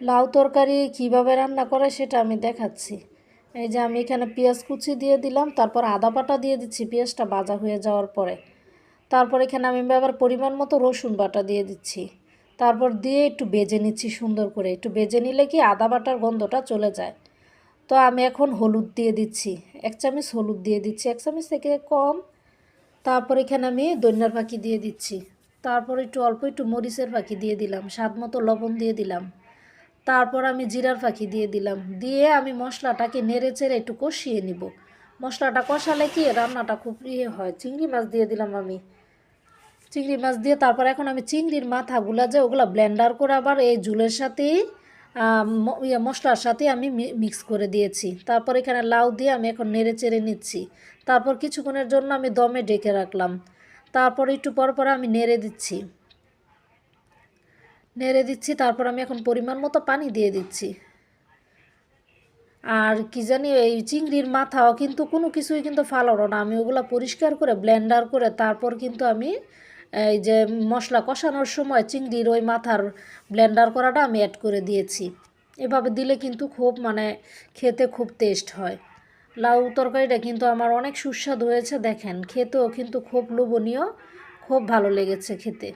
লাউ তরকারি কিভাবে রান্না করে সেটা আমি দেখাচ্ছি। এই যে আমি এখানে পেঁয়াজ কুচি দিয়ে দিলাম, তারপর আদা বাটা দিয়ে দিচ্ছি পেঁয়াজটা ভাজা হয়ে যাওয়ার পরে। তারপর এখানে আমি আবার পরিমাণ মতো রসুন বাটা দিয়ে দিচ্ছি। তারপর দিয়ে একটু ভেজে নিচ্ছি সুন্দর করে। একটু ভেজে নিলে কি আদা বাটার গন্ধটা চলে যায়। তো আমি এখন হলুদ দিয়ে দিচ্ছি, 1 চামচ হলুদ দিয়ে দিচ্ছি, 1 চামচ থেকে কম। তারপর এখানে আমি ধনিয়ার ফাঁকি দিয়ে দিচ্ছি। তারপর একটু অল্প একটু মরিচের ফাঁকি দিয়ে দিলাম, স্বাদ মতো লবণ দিয়ে দিলাম। তারপর আমি জিরার ফাঁকি দিয়ে দিলাম, দিয়ে আমি মশলাটাকে নেড়ে চেড়ে একটু কষিয়ে নিব। মশলাটা কষালে কি রান্নাটা খুব হয়। চিংড়ি মাছ দিয়ে দিলাম আমি। চিংড়ি মাছ দিয়ে তারপর এখন আমি চিংড়ির মাথাগুলা যে ওগুলো ব্লেন্ডার করে আবার এই ঝুলের সাথেই মশলার সাথে আমি মিক্স করে দিয়েছি। তারপর এখানে লাউ দিয়ে আমি এখন নেড়ে চেড়ে নিচ্ছি। তারপর কিছুক্ষণের জন্য আমি দমে ঢেকে রাখলাম। তারপর একটু পর পর আমি নেড়ে দিচ্ছি। তারপর আমি এখন পরিমাণ মতো পানি দিয়ে দিচ্ছি। আর কি জানি এই চিংড়ির মাথাও কিন্তু কোনো কিছুই কিন্তু ফালানো না, আমি ওগুলো পরিষ্কার করে ব্লেন্ডার করে তারপর কিন্তু আমি এই যে মশলা কষানোর সময় চিংড়ির ওই মাথার ব্লেন্ডার করাটা আমি অ্যাড করে দিয়েছি। এভাবে দিলে কিন্তু খুব খেতে খুব টেস্ট হয়। লাউ তরকারিটা কিন্তু আমার অনেক সুস্বাদু হয়েছে, দেখেন খেতেও কিন্তু খুব লোভনীয়, খুব ভালো লেগেছে খেতে।